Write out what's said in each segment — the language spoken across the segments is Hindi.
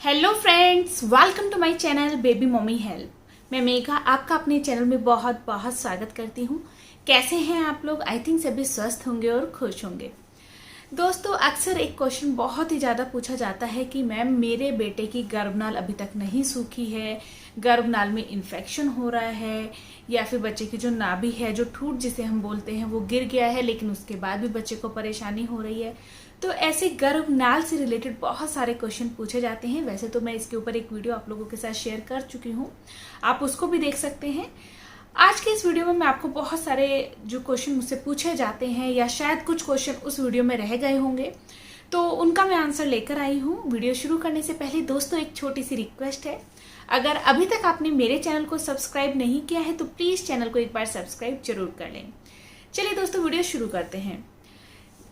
Hello friends, welcome to my channel baby mummy help. मैं मेघा आपका अपने चैनल में बहुत बहुत स्वागत करती हूँ। कैसे हैं आप लोग? आई थिंक सभी स्वस्थ होंगे और खुश होंगे। दोस्तों, अक्सर एक क्वेश्चन बहुत ही ज़्यादा पूछा जाता है कि मैम मेरे बेटे की गर्भनाल अभी तक नहीं सूखी है, गर्भनाल में इन्फेक्शन हो रहा है, या फिर बच्चे की जो नाभि है, जो ठूट जिसे हम बोलते हैं, वो गिर गया है लेकिन उसके बाद भी बच्चे को परेशानी हो रही है। तो ऐसे गर्भनाल से रिलेटेड बहुत सारे क्वेश्चन पूछे जाते हैं। वैसे तो मैं इसके ऊपर एक वीडियो आप लोगों के साथ शेयर कर चुकी हूँ, आप उसको भी देख सकते हैं। आज के इस वीडियो में मैं आपको बहुत सारे जो क्वेश्चन मुझसे पूछे जाते हैं, या शायद कुछ क्वेश्चन उस वीडियो में रह गए होंगे, तो उनका मैं आंसर लेकर आई हूँ। वीडियो शुरू करने से पहले दोस्तों एक छोटी सी रिक्वेस्ट है, अगर अभी तक आपने मेरे चैनल को सब्सक्राइब नहीं किया है तो प्लीज चैनल को एक बार सब्सक्राइब जरूर कर लें। चलिए दोस्तों, वीडियो शुरू करते हैं।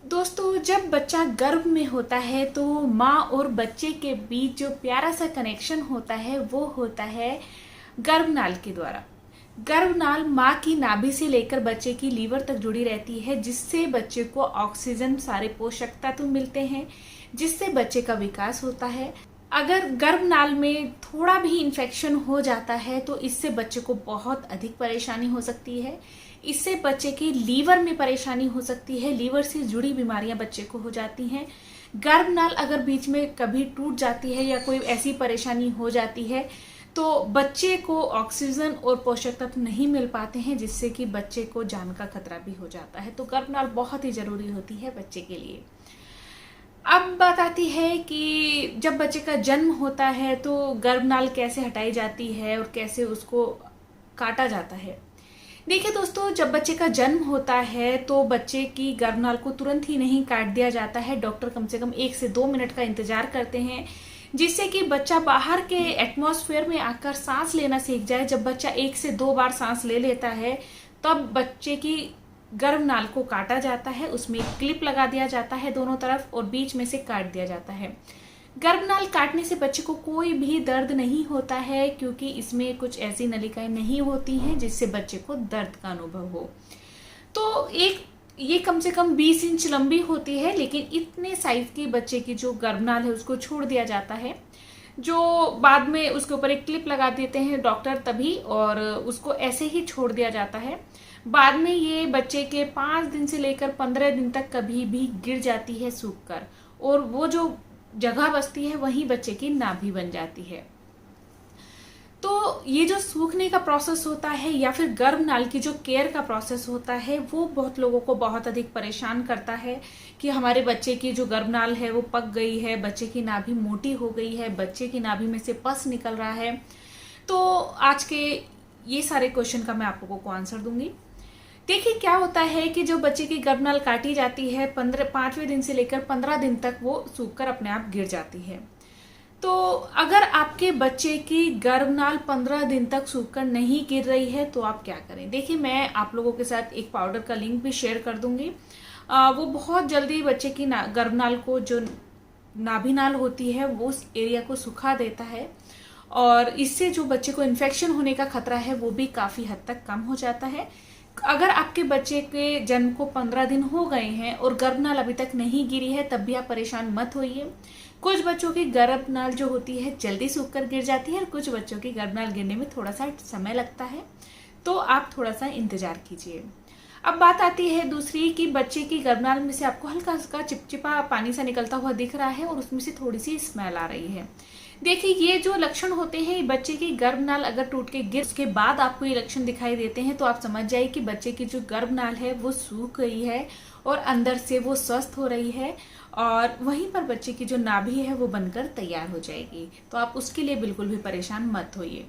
दोस्तों, जब बच्चा गर्भ में होता है तो माँ और बच्चे के बीच जो प्यारा सा कनेक्शन होता है वो होता है गर्भनाल के द्वारा। गर्भनाल माँ की नाभि से लेकर बच्चे की लीवर तक जुड़ी रहती है, जिससे बच्चे को ऑक्सीजन, सारे पोषक तत्व मिलते हैं, जिससे बच्चे का विकास होता है। अगर गर्भनाल में थोड़ा भी इन्फेक्शन हो जाता है तो इससे बच्चे को बहुत अधिक परेशानी हो सकती है। इससे बच्चे के लीवर में परेशानी हो सकती है, लीवर से जुड़ी बीमारियां बच्चे को हो जाती हैं। गर्भनाल अगर बीच में कभी टूट जाती है या कोई ऐसी परेशानी हो जाती है तो बच्चे को ऑक्सीजन और पोषक तत्व नहीं मिल पाते हैं, जिससे कि बच्चे को जान का खतरा भी हो जाता है। तो गर्भनाल बहुत ही जरूरी होती है बच्चे के लिए। अब बात आती है कि जब बच्चे का जन्म होता है तो गर्भनाल कैसे हटाई जाती है और कैसे उसको काटा जाता है। देखिए दोस्तों, जब बच्चे का जन्म होता है तो बच्चे की गर्भनाल को तुरंत ही नहीं काट दिया जाता है। डॉक्टर कम से कम 1 से 2 मिनट का इंतजार करते हैं, जिससे कि बच्चा बाहर के एटमॉस्फेयर में आकर सांस लेना सीख जाए। जब बच्चा 1 से 2 बार सांस ले लेता है तब बच्चे की गर्भनाल को काटा जाता है। उसमें एक क्लिप लगा दिया जाता है दोनों तरफ और बीच में से काट दिया जाता है। गर्भनाल काटने से बच्चे को कोई भी दर्द नहीं होता है, क्योंकि इसमें कुछ ऐसी नलिकाएं नहीं होती हैं जिससे बच्चे को दर्द का अनुभव हो। तो ये कम से कम 20 इंच लंबी होती है, लेकिन इतने साइज की बच्चे की जो गर्भनाल है उसको छोड़ दिया जाता है, जो बाद में उसके ऊपर एक क्लिप लगा देते हैं डॉक्टर तभी, और उसको ऐसे ही छोड़ दिया जाता है। बाद में ये बच्चे के 5 दिन से लेकर 15 दिन तक कभी भी गिर जाती है सूखकर, और वो जो जगह बचती है वहीं बच्चे की नाभि बन जाती है। तो ये जो सूखने का प्रोसेस होता है या फिर गर्भनाल की जो केयर का प्रोसेस होता है वो बहुत लोगों को बहुत अधिक परेशान करता है कि हमारे बच्चे की जो गर्भनाल है वो पक गई है, बच्चे की नाभि मोटी हो गई है, बच्चे की नाभि में से पस निकल रहा है। तो आज के ये सारे क्वेश्चन का मैं आप लोगों को आंसर दूंगी। देखिए, क्या होता है कि जो बच्चे की गर्भनाल काटी जाती है 5वें दिन से लेकर 15 दिन तक वो सूखकर अपने आप गिर जाती है। तो अगर आपके बच्चे की गर्भनाल 15 दिन तक सूखकर नहीं गिर रही है तो आप क्या करें। देखिए, मैं आप लोगों के साथ एक पाउडर का लिंक भी शेयर कर दूंगी। वो बहुत जल्दी बच्चे की गर्भनाल को, जो नाभिनाल होती है, वो उस एरिया को सुखा देता है, और इससे जो बच्चे को इन्फेक्शन होने का खतरा है वो भी काफी हद तक कम हो जाता है। अगर आपके बच्चे के जन्म को 15 दिन हो गए हैं और गर्भनाल अभी तक नहीं गिरी है तब भी आप परेशान मत होइए। कुछ बच्चों की गर्भनाल जो होती है जल्दी सूखकर गिर जाती है, और कुछ बच्चों की गर्भनाल गिरने में थोड़ा सा समय लगता है, तो आप थोड़ा सा इंतजार कीजिए। अब बात आती है दूसरी कि बच्चे की गर्भनाल में से आपको हल्का हल्का चिपचिपा पानी सा निकलता हुआ दिख रहा है और उसमें से थोड़ी सी स्मेल आ रही है। देखिए, ये जो लक्षण होते हैं, बच्चे की गर्भनाल अगर टूट के गिर उसके बाद आपको ये लक्षण दिखाई देते हैं तो आप समझ जाइए कि बच्चे की जो गर्भनाल है वो सूख गई है और अंदर से वो स्वस्थ हो रही है, और वहीं पर बच्चे की जो नाभि है वो बनकर तैयार हो जाएगी। तो आप उसके लिए बिल्कुल भी परेशान मत होइए।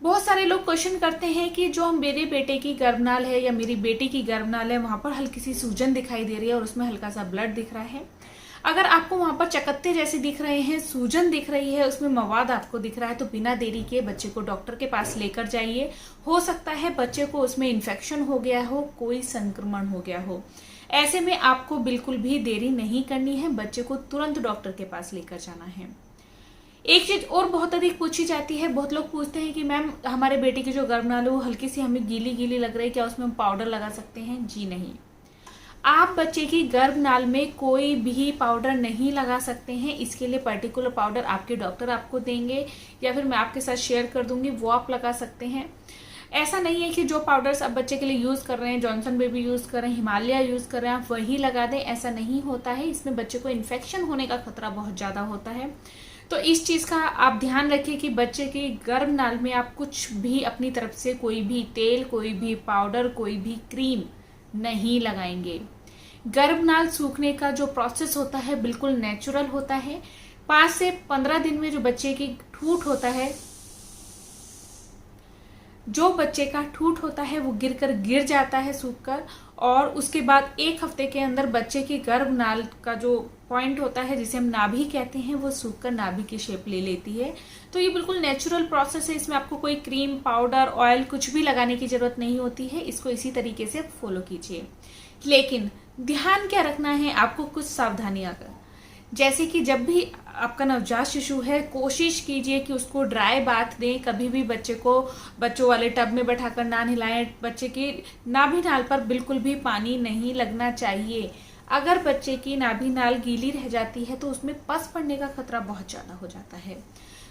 बहुत सारे लोग क्वेश्चन करते हैं कि जो मेरे बेटे की गर्भनाल है या मेरी बेटी की गर्भनाल है, वहां पर हल्की सी सूजन दिखाई दे रही है और उसमें हल्का सा ब्लड दिख रहा है। अगर आपको वहां पर चकत्ते जैसे दिख रहे हैं, सूजन दिख रही है, उसमें मवाद आपको दिख रहा है, तो बिना देरी किए बच्चे को डॉक्टर के पास लेकर जाइए। हो सकता है बच्चे को उसमें इन्फेक्शन हो गया हो, कोई संक्रमण हो गया हो। ऐसे में आपको बिल्कुल भी देरी नहीं करनी है, बच्चे को तुरंत डॉक्टर के पास लेकर जाना है। एक चीज और बहुत अधिक पूछी जाती है, बहुत लोग पूछते हैं कि मैम हमारे बेटे की जो गर्भनाल है वो हल्की सी हमें गीली गीली लग रही है, क्या उसमें हम पाउडर लगा सकते हैं? जी नहीं। आप बच्चे की गर्भनाल में कोई भी पाउडर नहीं लगा सकते हैं। इसके लिए पर्टिकुलर पाउडर आपके डॉक्टर आपको देंगे या फिर मैं आपके साथ शेयर कर दूंगी, वो आप लगा सकते हैं। ऐसा नहीं है कि जो पाउडर्स आप बच्चे के लिए यूज कर रहे हैं, जॉनसन बेबी यूज कर रहे हैं, हिमालय यूज कर रहे हैं, आप वही लगा दें, ऐसा नहीं होता है। इसमें बच्चे को इन्फेक्शन होने का खतरा बहुत ज्यादा होता है। तो इस चीज का आप ध्यान रखिए कि बच्चे की गर्भनाल में आप कुछ भी अपनी तरफ से कोई भी तेल, कोई भी पाउडर, कोई भी क्रीम नहीं लगाएंगे। गर्भनाल सूखने का जो प्रोसेस होता है बिल्कुल नेचुरल होता है। 5 से 15 दिन में जो बच्चे की ठूठ होता है, जो बच्चे का ठूठ होता है वो गिर जाता है सूखकर, और उसके बाद 1 हफ्ते के अंदर बच्चे की गर्भनाल का जो पॉइंट होता है जिसे हम नाभि कहते हैं वो सूखकर नाभि की शेप ले लेती है। तो ये बिल्कुल नेचुरल प्रोसेस है। इसमें आपको कोई क्रीम, पाउडर, ऑयल कुछ भी लगाने की जरूरत नहीं होती है। इसको इसी तरीके से फॉलो कीजिए। लेकिन ध्यान क्या रखना है आपको, कुछ सावधानियां कर, जैसे कि जब भी आपका नवजात शिशु है, कोशिश कीजिए कि उसको ड्राई बाथ दें। कभी भी बच्चे को बच्चों वाले टब में बैठाकर ना नहलाएं। बच्चे की नाभि नाल पर बिल्कुल भी पानी नहीं लगना चाहिए। अगर बच्चे की नाभि नाल गीली रह जाती है तो उसमें पस पड़ने का खतरा बहुत ज्यादा हो जाता है।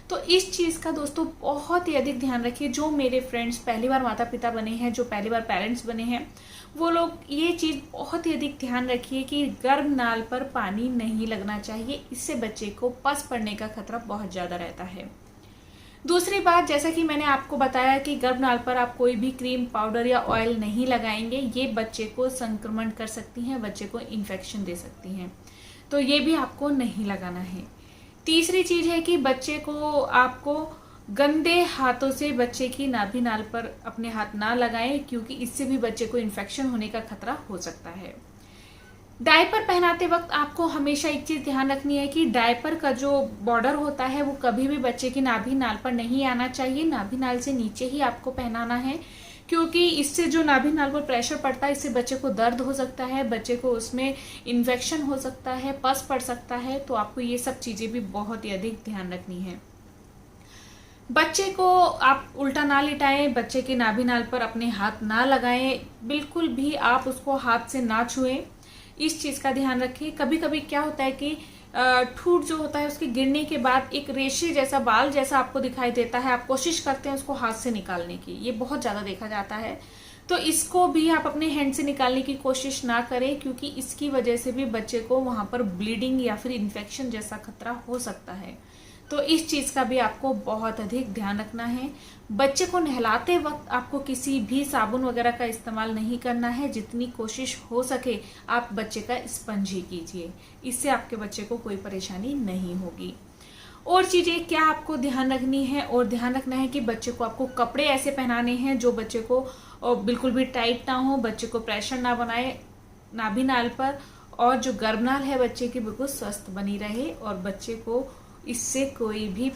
तो इस चीज का दोस्तों बहुत ही अधिक ध्यान रखिए। जो मेरे फ्रेंड्स पहली बार माता पिता बने हैं, जो पहली बार पेरेंट्स बने हैं, वो लोग ये चीज बहुत ही अधिक ध्यान रखिए कि गर्भनाल पर पानी नहीं लगना चाहिए। इससे बच्चे को पस पड़ने का खतरा बहुत ज्यादा रहता है। दूसरी बात, जैसा कि मैंने आपको बताया कि गर्भनाल पर आप कोई भी क्रीम, पाउडर या ऑयल नहीं लगाएंगे। ये बच्चे को संक्रमण कर सकती हैं, बच्चे को इन्फेक्शन दे सकती हैं, तो ये भी आपको नहीं लगाना है। तीसरी चीज है कि बच्चे को आपको गंदे हाथों से बच्चे की नाभि नाल पर अपने हाथ ना लगाएं, क्योंकि इससे भी बच्चे को इन्फेक्शन होने का खतरा हो सकता है। डायपर पहनाते वक्त आपको हमेशा एक चीज ध्यान रखनी है कि डायपर का जो बॉर्डर होता है वो कभी भी बच्चे की नाभि नाल पर नहीं आना चाहिए। नाभि नाल से नीचे ही आपको पहनाना है, क्योंकि इससे जो नाभि नाल पर प्रेशर पड़ता है इससे बच्चे को दर्द हो सकता है, बच्चे को उसमें इन्फेक्शन हो सकता है, पस पड़ सकता है। तो आपको ये सब चीजें भी बहुत ही अधिक ध्यान रखनी है। बच्चे को आप उल्टा ना लिटाएं, बच्चे के नाभि नाल पर अपने हाथ ना लगाएं, बिल्कुल भी आप उसको हाथ से ना छुएं। इस चीज का ध्यान रखें। कभी कभी क्या होता है कि ठूठ जो होता है उसके गिरने के बाद एक रेशे जैसा, बाल जैसा आपको दिखाई देता है। आप कोशिश करते हैं उसको हाथ से निकालने की, ये बहुत ज्यादा देखा जाता है। तो इसको भी आप अपने हैंड से निकालने की कोशिश ना करें, क्योंकि इसकी वजह से भी बच्चे को वहां पर ब्लीडिंग या फिर इन्फेक्शन जैसा खतरा हो सकता है। तो इस चीज का भी आपको बहुत अधिक ध्यान रखना है। बच्चे को नहलाते वक्त आपको किसी भी साबुन वगैरह का इस्तेमाल नहीं करना है। जितनी कोशिश हो सके आप बच्चे का स्पंज ही कीजिए, इससे आपके बच्चे को कोई परेशानी नहीं होगी। और चीजें क्या आपको ध्यान रखनी है, और ध्यान रखना है कि बच्चे को आपको कपड़े ऐसे पहनाने हैं जो बच्चे को बिल्कुल भी टाइट ना हो, बच्चे को प्रेशर ना बनाए नाभि नाल पर, और जो गर्भनाल है बच्चे की बिल्कुल स्वस्थ बनी रहे, और बच्चे को इससे कोई भी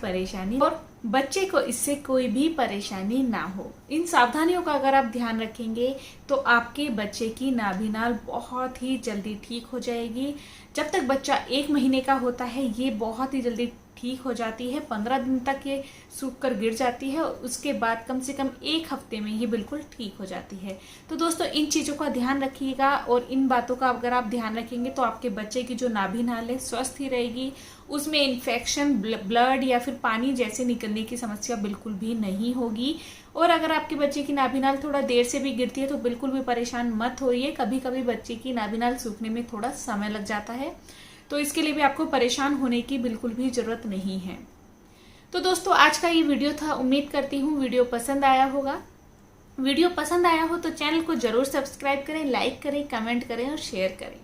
परेशानी ना हो। इन सावधानियों का अगर आप ध्यान रखेंगे तो आपके बच्चे की नाभि नाल बहुत ही जल्दी ठीक हो जाएगी। जब तक बच्चा 1 महीने का होता है ये बहुत ही जल्दी ठीक हो जाती है। 15 दिन तक ये सूख कर गिर जाती है, उसके बाद कम से कम 1 हफ्ते में ये बिल्कुल ठीक हो जाती है। तो दोस्तों इन चीजों का ध्यान रखिएगा, और इन बातों का अगर आप ध्यान रखेंगे तो आपके बच्चे की जो नाभि नाल है स्वस्थ ही रहेगी। उसमें इन्फेक्शन, ब्लड या फिर पानी जैसे निकलने की समस्या बिल्कुल भी नहीं होगी। और अगर आपके बच्चे की नाभि नाल थोड़ा देर से भी गिरती है तो बिल्कुल भी परेशान मत होइए। कभी कभी बच्चे की नाभि नाल सूखने में थोड़ा समय लग जाता है, तो इसके लिए भी आपको परेशान होने की बिल्कुल भी जरूरत नहीं है। तो दोस्तों आज का ये वीडियो था। उम्मीद करती हूँ वीडियो पसंद आया होगा। वीडियो पसंद आया हो तो चैनल को जरूर सब्सक्राइब करें, लाइक करें, कमेंट करें और शेयर करें।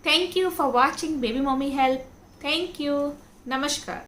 Thank you for watching baby mommy help. Thank you. नमस्कार।